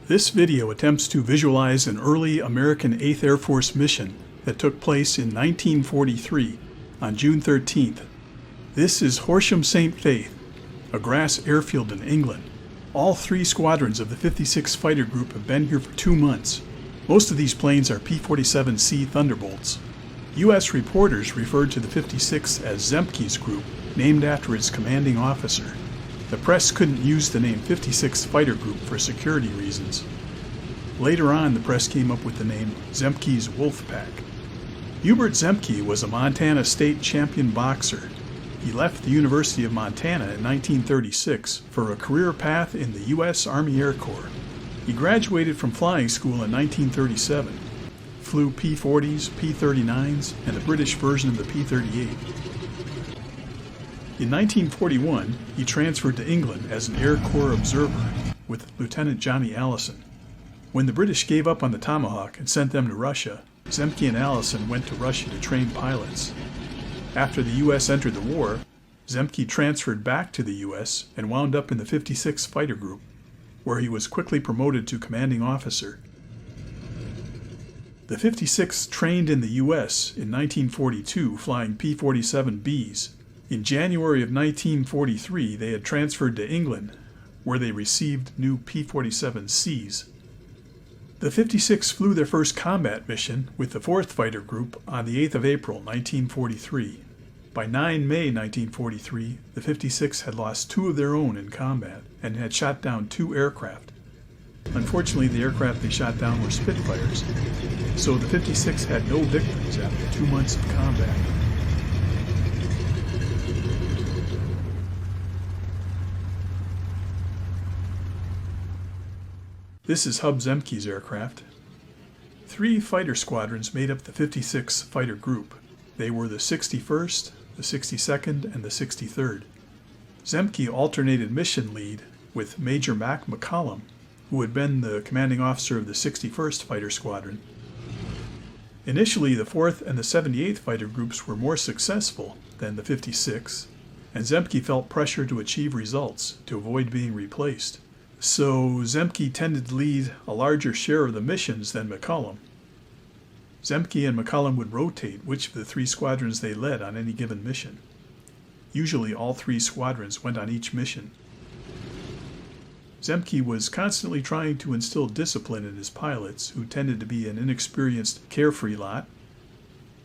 This video attempts to visualize an early American 8th Air Force mission that took place in 1943 on June 13th. This is Horsham St. Faith, a grass airfield in England. All three squadrons of the 56th Fighter Group have been here for 2 months. Most of these planes are P-47C Thunderbolts. U.S. reporters referred to the 56th as Zemke's group, named after its commanding officer. The press couldn't use the name 56th Fighter Group for security reasons. Later on, the press came up with the name Zemke's Wolfpack. Hubert Zemke was a Montana state champion boxer. He left the University of Montana in 1936 for a career path in the U.S. Army Air Corps. He graduated from flying school in 1937, flew P-40s, P-39s, and the British version of the P-38. In 1941, he transferred to England as an Air Corps observer with Lieutenant Johnny Allison. When the British gave up on the Tomahawk and sent them to Russia, Zemke and Allison went to Russia to train pilots. After the U.S. entered the war, Zemke transferred back to the U.S. and wound up in the 56th Fighter Group, where he was quickly promoted to commanding officer. The 56th trained in the U.S. in 1942 flying P-47Bs. In January of 1943, they had transferred to England, where they received new P-47Cs. The 56th flew their first combat mission with the 4th Fighter Group on the 8th of April, 1943. By 9 May 1943, the 56th had lost 2 of their own in combat and had shot down 2 aircraft. Unfortunately, the aircraft they shot down were Spitfires, so the 56th had no victims after 2 months of combat. This is Hub Zemke's aircraft. 3 fighter squadrons made up the 56th Fighter Group. They were the 61st, the 62nd, and the 63rd. Zemke alternated mission lead with Major Mac McCollum, who had been the commanding officer of the 61st Fighter Squadron. Initially, the 4th and the 78th Fighter Groups were more successful than the 56th, and Zemke felt pressure to achieve results to avoid being replaced. So Zemke tended to lead a larger share of the missions than McCollum. Zemke and McCollum would rotate which of the 3 squadrons they led on any given mission. Usually all 3 squadrons went on each mission. Zemke was constantly trying to instill discipline in his pilots, who tended to be an inexperienced, carefree lot.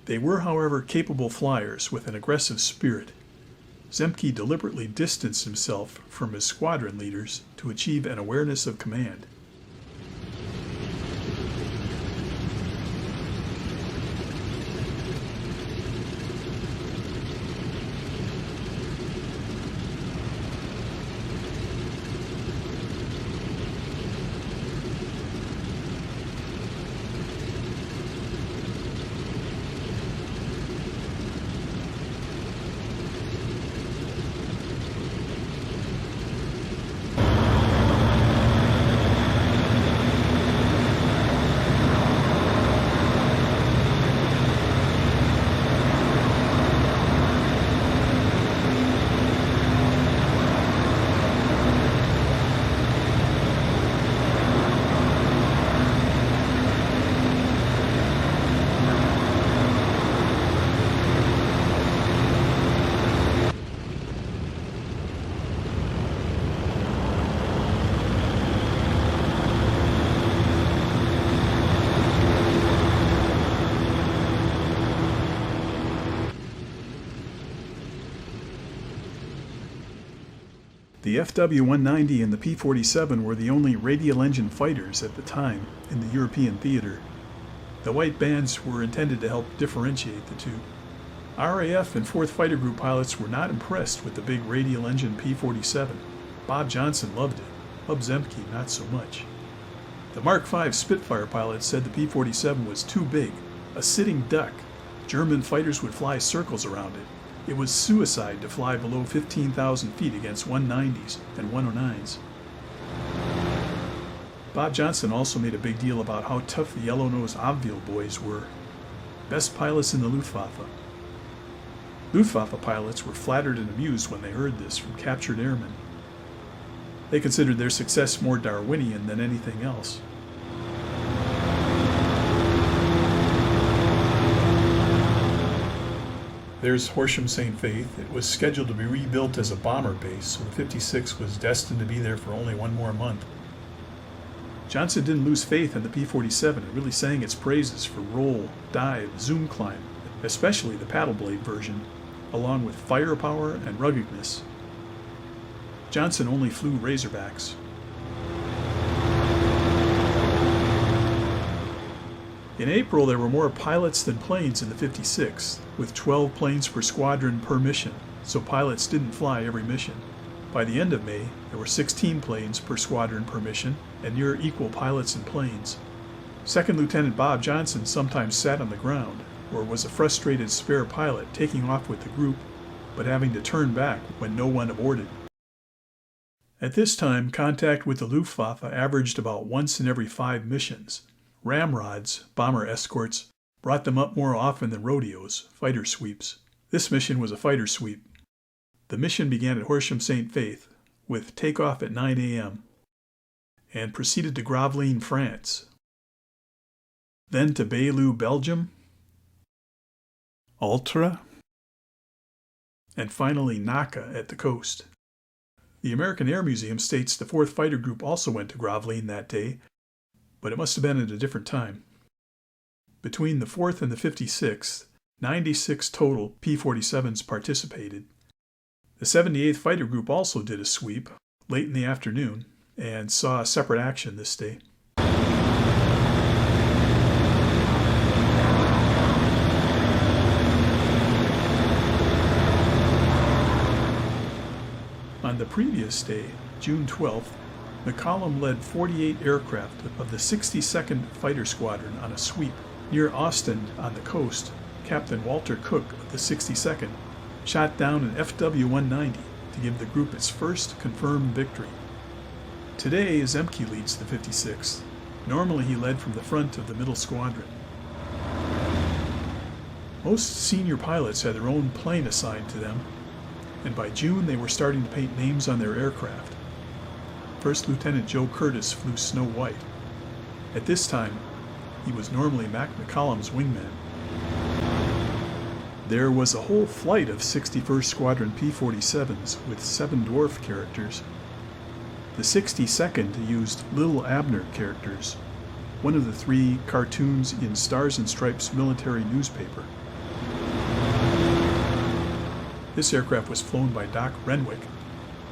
They were, however, capable flyers with an aggressive spirit. Zemke deliberately distanced himself from his squadron leaders to achieve an awareness of command. The FW-190 and the P-47 were the only radial engine fighters at the time in the European theater. The white bands were intended to help differentiate the two. RAF and 4th Fighter Group pilots were not impressed with the big radial engine P-47. Bob Johnson loved it, Hub Zemke not so much. The Mark V Spitfire pilots said the P-47 was too big, a sitting duck. German fighters would fly circles around it. It was suicide to fly below 15,000 feet against 190s and 109s. Bob Johnson also made a big deal about how tough the yellow-nosed Obville boys were. Best pilots in the Luftwaffe. Luftwaffe pilots were flattered and amused when they heard this from captured airmen. They considered their success more Darwinian than anything else. There's Horsham St. Faith. It was scheduled to be rebuilt as a bomber base, so the 56 was destined to be there for only one more month. Johnson didn't lose faith in the P-47 and really sang its praises for roll, dive, zoom climb, especially the paddle blade version, along with firepower and ruggedness. Johnson only flew Razorbacks. In April, there were more pilots than planes in the 56, with 12 planes per squadron per mission, so pilots didn't fly every mission. By the end of May, there were 16 planes per squadron per mission, and near equal pilots and planes. Second Lieutenant Bob Johnson sometimes sat on the ground, or was a frustrated spare pilot taking off with the group, but having to turn back when no one aborted. At this time, contact with the Luftwaffe averaged about once in every 5 missions. Ramrods, bomber escorts, brought them up more often than rodeos, fighter sweeps. This mission was a fighter sweep. The mission began at Horsham St. Faith, with takeoff at 9 a.m., and proceeded to Gravelines, France. Then to Bailleul, Belgium, Ultra, and finally Naka at the coast. The American Air Museum states the 4th Fighter Group also went to Gravelines that day, but it must have been at a different time. Between the 4th and the 56th, 96 total P-47s participated. The 78th Fighter Group also did a sweep late in the afternoon and saw separate action this day. On the previous day, June 12th, the column led 48 aircraft of the 62nd Fighter Squadron on a sweep. Near Ostend on the coast, Captain Walter Cook of the 62nd shot down an FW-190 to give the group its first confirmed victory. Today, Zemke leads the 56th. Normally he led from the front of the middle squadron. Most senior pilots had their own plane assigned to them, and by June they were starting to paint names on their aircraft. First Lieutenant Joe Curtis flew Snow White. At this time, he was normally Mac McCollum's wingman. There was a whole flight of 61st Squadron P-47s with 7 dwarf characters. The 62nd used Little Abner characters, one of the 3 cartoons in Stars and Stripes military newspaper. This aircraft was flown by Doc Renwick.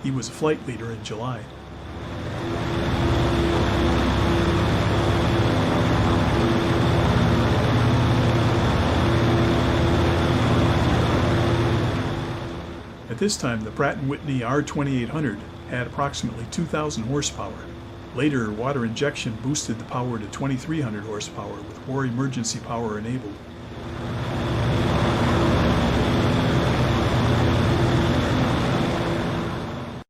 He was a flight leader in July. At this time, the Pratt & Whitney R2800 had approximately 2,000 horsepower. Later, water injection boosted the power to 2,300 horsepower with war emergency power enabled.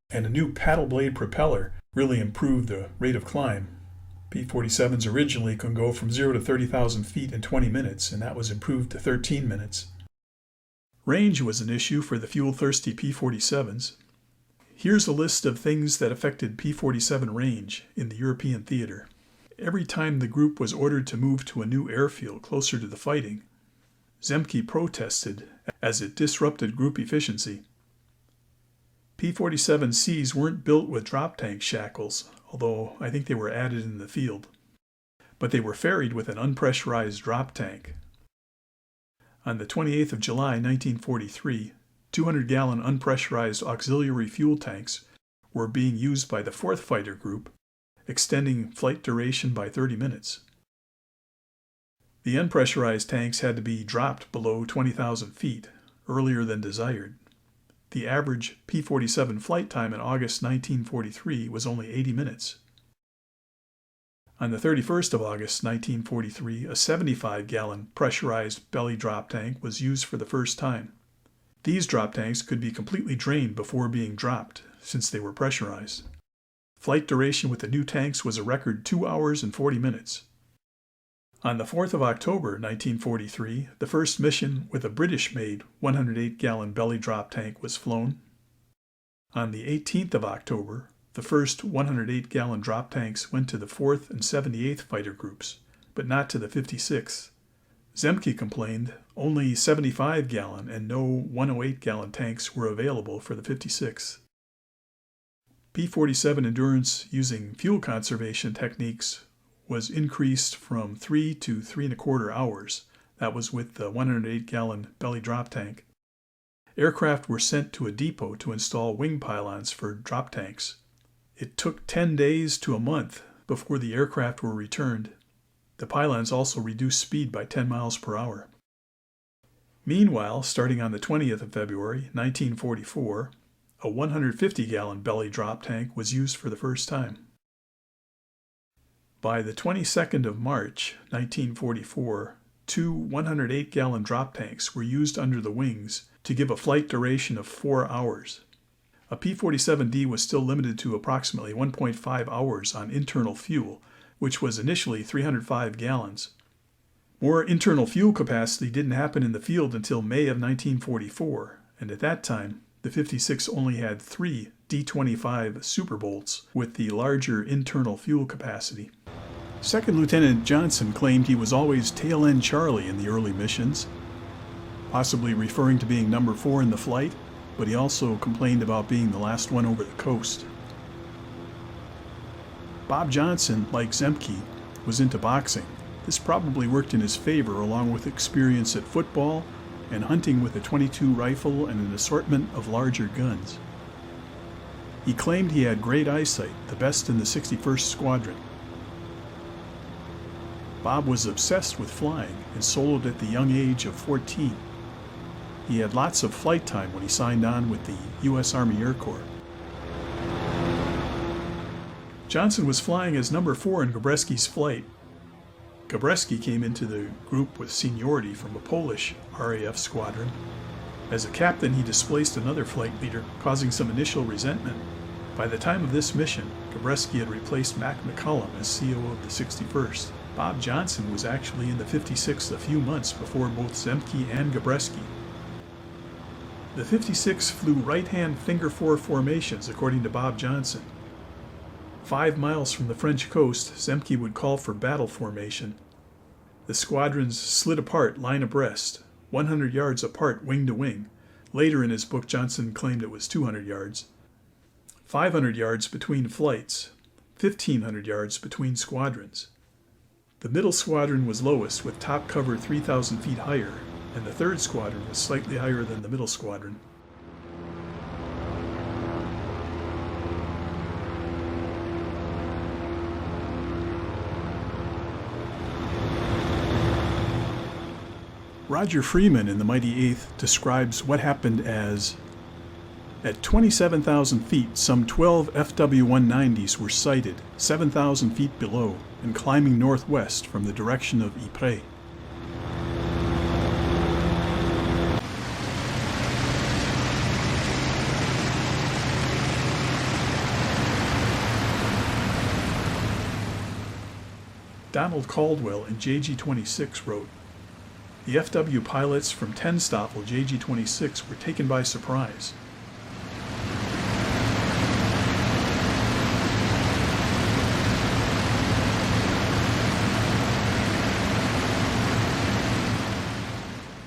And a new paddle blade propeller really improved the rate of climb. P-47s originally could go from 0 to 30,000 feet in 20 minutes, and that was improved to 13 minutes. Range was an issue for the fuel-thirsty P-47s. Here's a list of things that affected P-47 range in the European theater. Every time the group was ordered to move to a new airfield closer to the fighting, Zemke protested as it disrupted group efficiency. P-47Cs weren't built with drop tank shackles, although I think they were added in the field. But they were ferried with an unpressurized drop tank. On the 28th of July, 1943, 200-gallon unpressurized auxiliary fuel tanks were being used by the 4th Fighter Group, extending flight duration by 30 minutes. The unpressurized tanks had to be dropped below 20,000 feet, earlier than desired. The average P-47 flight time in August 1943 was only 80 minutes. On the 31st of August 1943, a 75-gallon pressurized belly drop tank was used for the first time. These drop tanks could be completely drained before being dropped, since they were pressurized. Flight duration with the new tanks was a record 2 hours and 40 minutes. On the 4th of October 1943, the first mission with a British-made 108-gallon belly drop tank was flown. On the 18th of October, The first 108-gallon drop tanks went to the 4th and 78th Fighter Groups, but not to the 56th. Zemke complained only 75-gallon and no 108-gallon tanks were available for the 56th. P-47 endurance using fuel conservation techniques was increased from 3 to 3¼ hours. That was with the 108-gallon belly drop tank. Aircraft were sent to a depot to install wing pylons for drop tanks. It took 10 days to a month before the aircraft were returned. The pylons also reduced speed by 10 miles per hour. Meanwhile, starting on the 20th of February, 1944, a 150-gallon belly drop tank was used for the first time. By the 22nd of March, 1944, two 108-gallon drop tanks were used under the wings to give a flight duration of 4 hours. A P-47D was still limited to approximately 1.5 hours on internal fuel, which was initially 305 gallons. More internal fuel capacity didn't happen in the field until May of 1944, and at that time, the 56 only had 3 D-25 Superbolts with the larger internal fuel capacity. Second Lieutenant Johnson claimed he was always tail end Charlie in the early missions, possibly referring to being number 4 in the flight, but he also complained about being the last one over the coast. Bob Johnson, like Zemke, was into boxing. This probably worked in his favor along with experience at football and hunting with a .22 rifle and an assortment of larger guns. He claimed he had great eyesight, the best in the 61st Squadron. Bob was obsessed with flying and soloed at the young age of 14. He had lots of flight time when he signed on with the U.S. Army Air Corps. Johnson was flying as number 4 in Gabreski's flight. Gabreski came into the group with seniority from a Polish RAF squadron. As a captain, he displaced another flight leader, causing some initial resentment. By the time of this mission, Gabreski had replaced Mac McCullum as CO of the 61st. Bob Johnson was actually in the 56th a few months before both Zemke and Gabreski. The 56 flew right-hand finger 4 formations, according to Bob Johnson. 5 miles from the French coast, Zemke would call for battle formation. The squadrons slid apart line abreast, 100 yards apart wing to wing. Later in his book, Johnson claimed it was 200 yards. 500 yards between flights, 1,500 yards between squadrons. The middle squadron was lowest, with top cover 3,000 feet higher, and the third squadron was slightly higher than the middle squadron. Roger Freeman in the Mighty Eighth describes what happened as, at 27,000 feet, some 12 FW-190s were sighted 7,000 feet below and climbing northwest from the direction of Ypres. Donald Caldwell in JG-26 wrote, "The FW pilots from 10 Stoffel JG-26 were taken by surprise.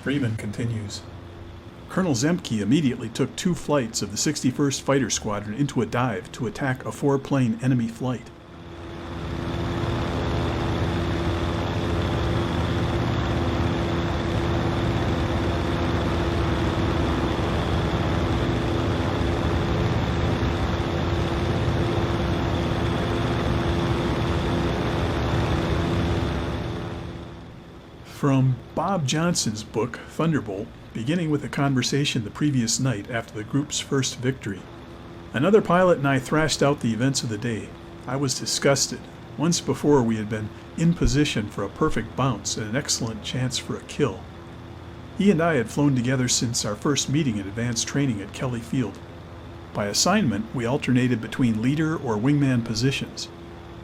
Freeman continues, Colonel Zemke immediately took 2 flights of the 61st Fighter Squadron into a dive to attack a 4-plane enemy flight. From Bob Johnson's book, Thunderbolt, beginning with a conversation the previous night after the group's first victory. Another pilot and I thrashed out the events of the day. I was disgusted. Once before we had been in position for a perfect bounce and an excellent chance for a kill. He and I had flown together since our first meeting at advanced training at Kelly Field. By assignment, we alternated between leader or wingman positions.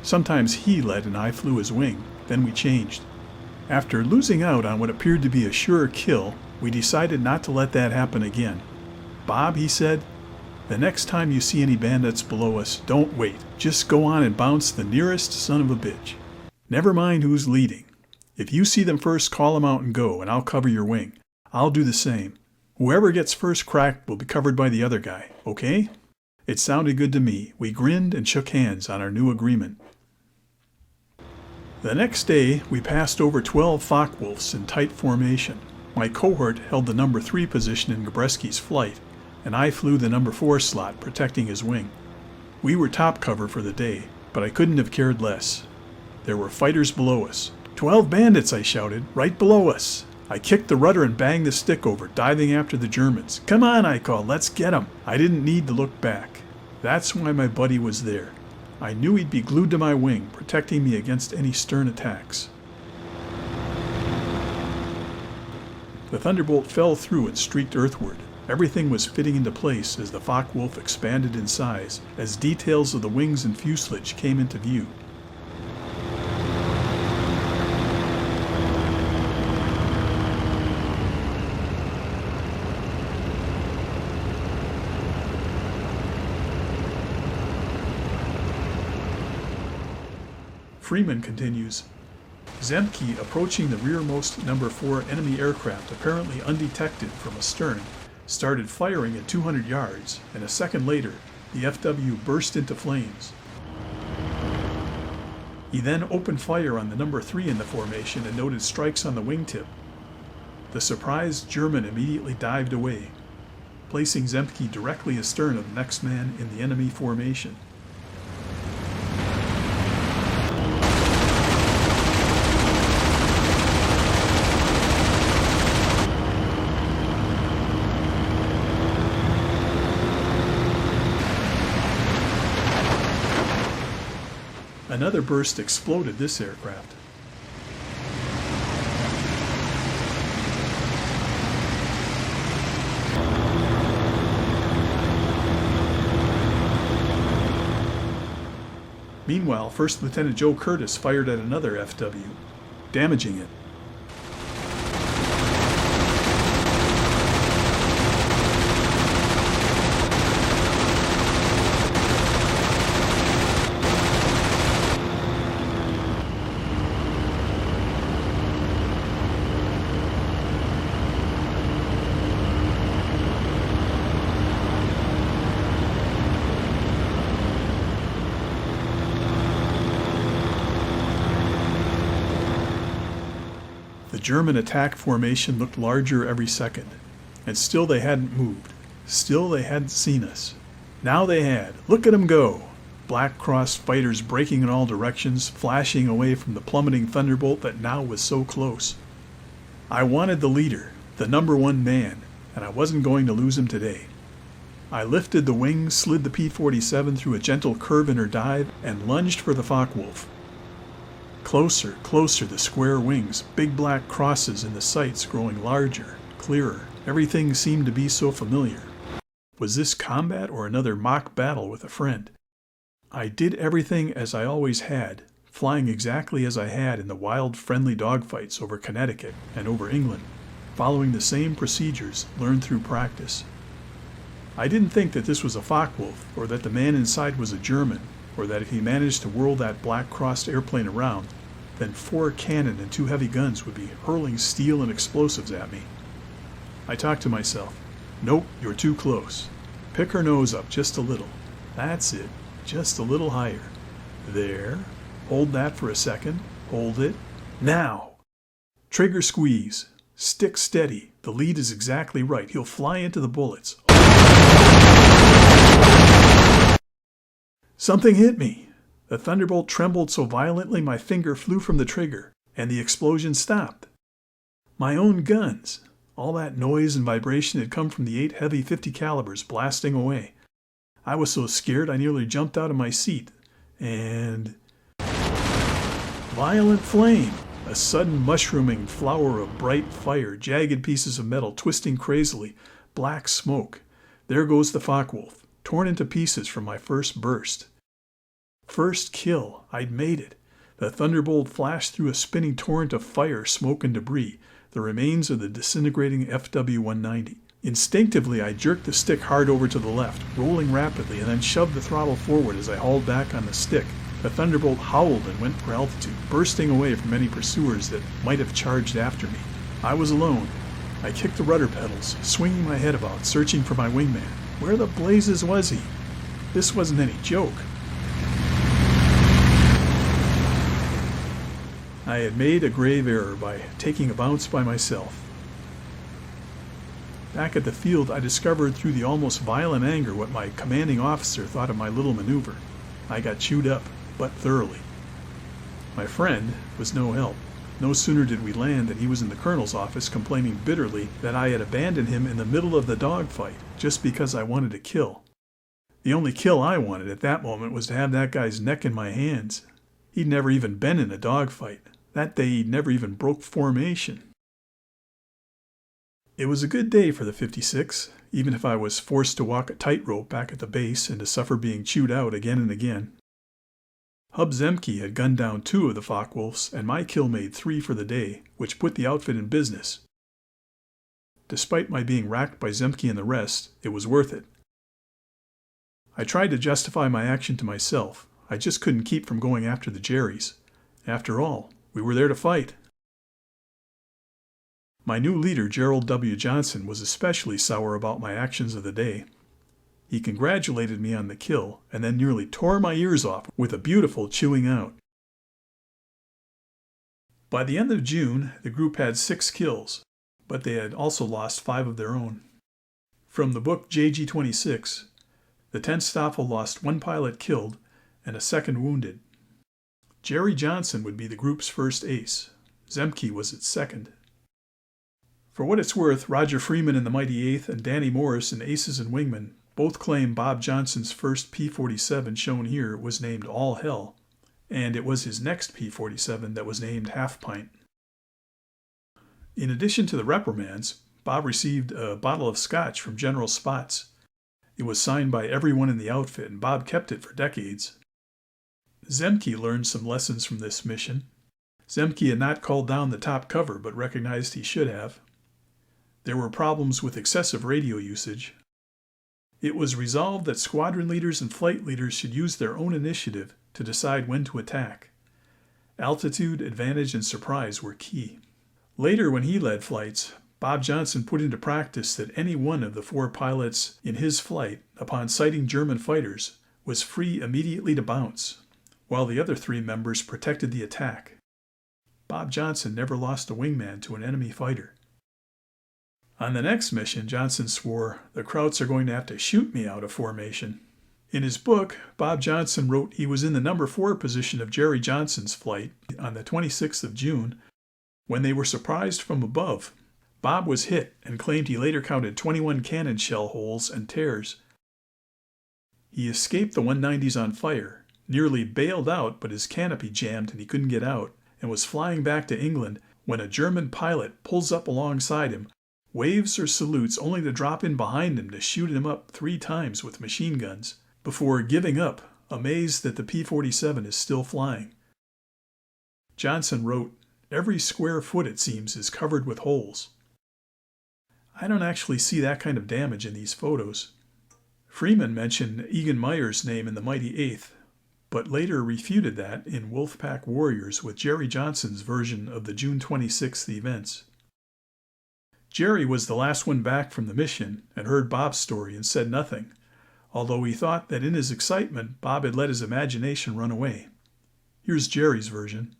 Sometimes he led and I flew his wing, then we changed. After losing out on what appeared to be a sure kill, we decided not to let that happen again. Bob, he said, The next time you see any bandits below us, don't wait. Just go on and bounce the nearest son of a bitch. Never mind who's leading. If you see them first, call them out and go, and I'll cover your wing. I'll do the same. Whoever gets first crack will be covered by the other guy, okay? It sounded good to me. We grinned and shook hands on our new agreement. The next day, we passed over 12 Focke-Wulfs in tight formation. My cohort held the number 3 position in Gabreski's flight, and I flew the number 4 slot, protecting his wing. We were top cover for the day, but I couldn't have cared less. There were fighters below us. 12 bandits, I shouted, right below us. I kicked the rudder and banged the stick over, diving after the Germans. Come on, I called, let's get 'em. I didn't need to look back. That's why my buddy was there. I knew he'd be glued to my wing, protecting me against any stern attacks. The Thunderbolt fell through and streaked earthward. Everything was fitting into place as the Focke-Wulf expanded in size, as details of the wings and fuselage came into view. Freeman continues, Zemke, approaching the rearmost number 4 enemy aircraft apparently undetected from astern, started firing at 200 yards, and a second later, the FW burst into flames. He then opened fire on the number 3 in the formation and noted strikes on the wingtip. The surprised German immediately dived away, placing Zemke directly astern of the next man in the enemy formation. Another burst exploded this aircraft. Meanwhile, First Lieutenant Joe Curtis fired at another FW, damaging it. The German attack formation looked larger every second, and still they hadn't moved. Still they hadn't seen us. Now they had. Look at them go! Black-crossed fighters breaking in all directions, flashing away from the plummeting Thunderbolt that now was so close. I wanted the leader, the number 1 man, and I wasn't going to lose him today. I lifted the wing, slid the P-47 through a gentle curve in her dive, and lunged for the Focke-Wulf. Closer, closer, the square wings, big black crosses in the sights growing larger, clearer. Everything seemed to be so familiar. Was this combat or another mock battle with a friend? I did everything as I always had, flying exactly as I had in the wild friendly dogfights over Connecticut and over England, following the same procedures learned through practice. I didn't think that this was a Focke-Wulf, or that the man inside was a German, or that if he managed to whirl that black-crossed airplane around, then 4 cannon and 2 heavy guns would be hurling steel and explosives at me. I talked to myself. Nope, you're too close. Pick her nose up just a little. That's it, just a little higher. There. Hold that for a second. Hold it. Now! Trigger squeeze. Stick steady. The lead is exactly right. He'll fly into the bullets. Something hit me. The Thunderbolt trembled so violently my finger flew from the trigger, and the explosion stopped. My own guns. All that noise and vibration had come from the 8 heavy .50 calibers blasting away. I was so scared I nearly jumped out of my seat. And violent flame. A sudden mushrooming flower of bright fire, jagged pieces of metal twisting crazily, black smoke. There goes the Focke-Wulf, torn into pieces from my first burst. First kill. I'd made it. The Thunderbolt flashed through a spinning torrent of fire, smoke, and debris, the remains of the disintegrating FW-190. Instinctively, I jerked the stick hard over to the left, rolling rapidly, and then shoved the throttle forward as I hauled back on the stick. The Thunderbolt howled and went for altitude, bursting away from any pursuers that might have charged after me. I was alone. I kicked the rudder pedals, swinging my head about, searching for my wingman. Where the blazes was he? This wasn't any joke. I had made a grave error by taking a bounce by myself. Back at the field, I discovered through the almost violent anger what my commanding officer thought of my little maneuver. I got chewed up, but thoroughly. My friend was no help. No sooner did we land than he was in the colonel's office complaining bitterly that I had abandoned him in the middle of the dogfight just because I wanted to kill. The only kill I wanted at that moment was to have that guy's neck in my hands. He'd never even been in a dogfight. That day he'd never even broke formation. It was a good day for the 56, even if I was forced to walk a tightrope back at the base and to suffer being chewed out again and again. Hub Zemke had gunned down 2 of the Focke-Wulfs, and my kill made 3 for the day, which put the outfit in business. Despite my being racked by Zemke and the rest, it was worth it. I tried to justify my action to myself. I just couldn't keep from going after the Jerrys. After all, we were there to fight. My new leader, Gerald W. Johnson, was especially sour about my actions of the day. He congratulated me on the kill and then nearly tore my ears off with a beautiful chewing out. By the end of June, the group had 6 kills, but they had also lost 5 of their own. From the book JG-26, the 10th Staffel lost 1 pilot killed and a 2nd wounded. Jerry Johnson would be the group's first ace. Zemke was its 2nd. For what it's worth, Roger Freeman in the Mighty 8th and Danny Morris in Aces and Wingmen both claim Bob Johnson's first P-47 shown here was named All Hell, and it was his next P-47 that was named Half Pint. In addition to the reprimands, Bob received a bottle of scotch from General Spots. It was signed by everyone in the outfit, and Bob kept it for decades. Zemke learned some lessons from this mission. Zemke had not called down the top cover, but recognized he should have. There were problems with excessive radio usage. It was resolved that squadron leaders and flight leaders should use their own initiative to decide when to attack. Altitude, advantage, and surprise were key. Later, when he led flights, Bob Johnson put into practice that any one of the 4 pilots in his flight, upon sighting German fighters, was free immediately to bounce, while the other 3 members protected the attack. Bob Johnson never lost a wingman to an enemy fighter. On the next mission, Johnson swore, "The Krauts are going to have to shoot me out of formation." In his book, Bob Johnson wrote he was in the number 4 position of Jerry Johnson's flight on the 26th of June when they were surprised from above. Bob was hit and claimed he later counted 21 cannon shell holes and tears. He escaped the 190s on fire, nearly bailed out but his canopy jammed and he couldn't get out, and was flying back to England when a German pilot pulls up alongside him, waves or salutes only to drop in behind him to shoot him up 3 times with machine guns, before giving up, amazed that the P-47 is still flying. Johnson wrote, "Every square foot, it seems, is covered with holes." I don't actually see that kind of damage in these photos. Freeman mentioned Egan Meyer's name in the Mighty 8th, but later refuted that in Wolfpack Warriors with Jerry Johnson's version of the June 26th events. Jerry was the last one back from the mission and heard Bob's story and said nothing, although he thought that in his excitement Bob had let his imagination run away. Here's Jerry's version.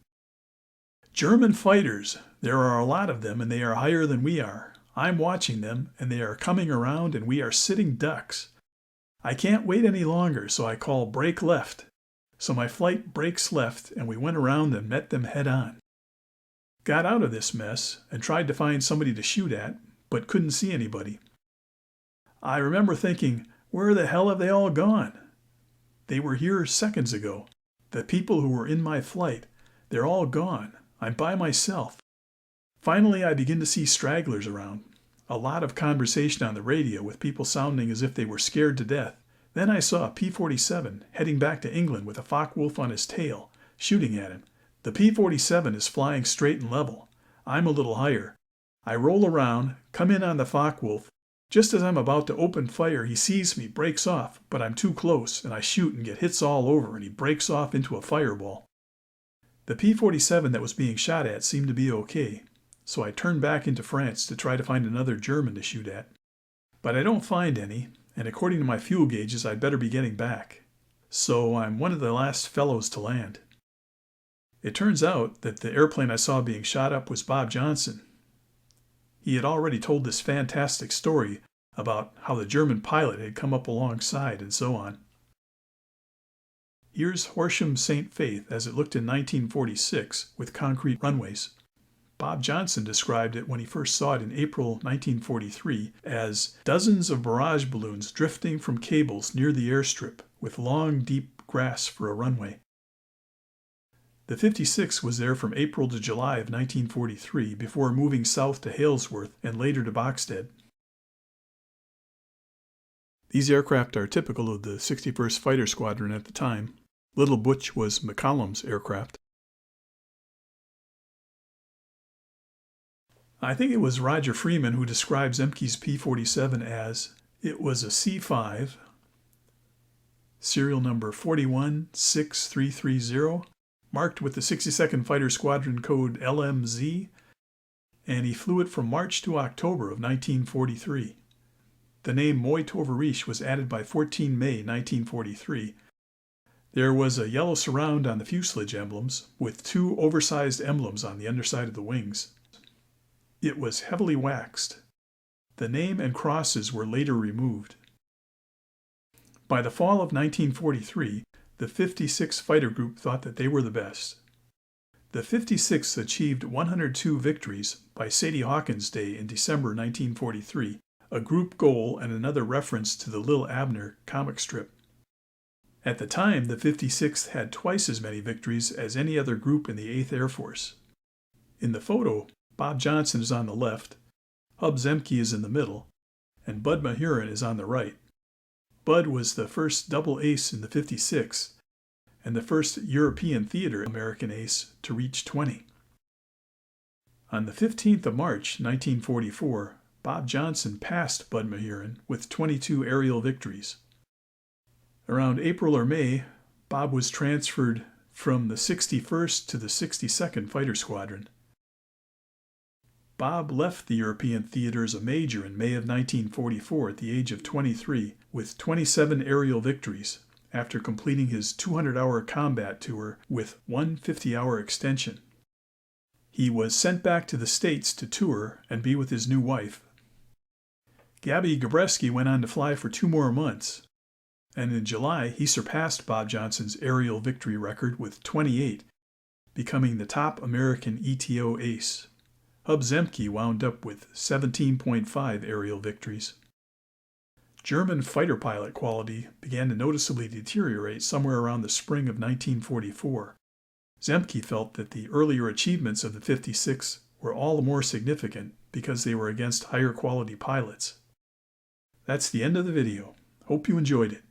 "German fighters. There are a lot of them and they are higher than we are. I'm watching them and they are coming around and we are sitting ducks. I can't wait any longer, so I call break left. So my flight breaks left and we went around and met them head on. Got out of this mess and tried to find somebody to shoot at, but couldn't see anybody. I remember thinking, where the hell have they all gone? They were here seconds ago. The people who were in my flight, they're all gone. I'm by myself. Finally, I begin to see stragglers around. A lot of conversation on the radio with people sounding as if they were scared to death. Then I saw a P-47 heading back to England with a Focke-Wulf on his tail, shooting at him. The P-47 is flying straight and level. I'm a little higher. I roll around, come in on the Focke-Wulf, Just as I'm about to open fire, he sees me, breaks off, but I'm too close, and I shoot and get hits all over, and he breaks off into a fireball. The P-47 that was being shot at seemed to be okay, so I turned back into France to try to find another German to shoot at. But I don't find any, and according to my fuel gauges, I'd better be getting back. So I'm one of the last fellows to land. It turns out that the airplane I saw being shot up was Bob Johnson. He had already told this fantastic story about how the German pilot had come up alongside and so on. Here's Horsham St. Faith as it looked in 1946 with concrete runways. Bob Johnson described it when he first saw it in April 1943 as dozens of barrage balloons drifting from cables near the airstrip with long, deep grass for a runway. The 56 was there from April to July of 1943 before moving south to Halesworth and later to Boxted. These aircraft are typical of the 61st Fighter Squadron at the time. Little Butch was McCollum's aircraft. I think it was Roger Freeman who described Zemke's P-47 as, it was a C-5, serial number 416330, marked with the 62nd Fighter Squadron code LMZ, and he flew it from March to October of 1943. The name Moy Tovarish was added by 14 May 1943. There was a yellow surround on the fuselage emblems, with two oversized emblems on the underside of the wings. It was heavily waxed. The name and crosses were later removed. By the fall of 1943, the 56th Fighter Group thought that they were the best. The 56th achieved 102 victories by Sadie Hawkins Day in December 1943, a group goal and another reference to the Lil Abner comic strip. At the time, the 56th had twice as many victories as any other group in the 8th Air Force. In the photo, Bob Johnson is on the left, Hub Zemke is in the middle, and Bud Mahurin is on the right. Bud was the first double ace in the 56 and the first European theater American ace to reach 20. On the 15th of March, 1944, Bob Johnson passed Bud Mahurin with 22 aerial victories. Around April or May, Bob was transferred from the 61st to the 62nd Fighter Squadron. Bob left the European theater as a major in May of 1944 at the age of 23 with 27 aerial victories after completing his 200-hour combat tour with one 50-hour extension. He was sent back to the States to tour and be with his new wife. Gabby Gabreski went on to fly for 2 more months, and in July he surpassed Bob Johnson's aerial victory record with 28, becoming the top American ETO ace. Hub Zemke wound up with 17.5 aerial victories. German fighter pilot quality began to noticeably deteriorate somewhere around the spring of 1944. Zemke felt that the earlier achievements of the 56 were all the more significant because they were against higher quality pilots. That's the end of the video. Hope you enjoyed it.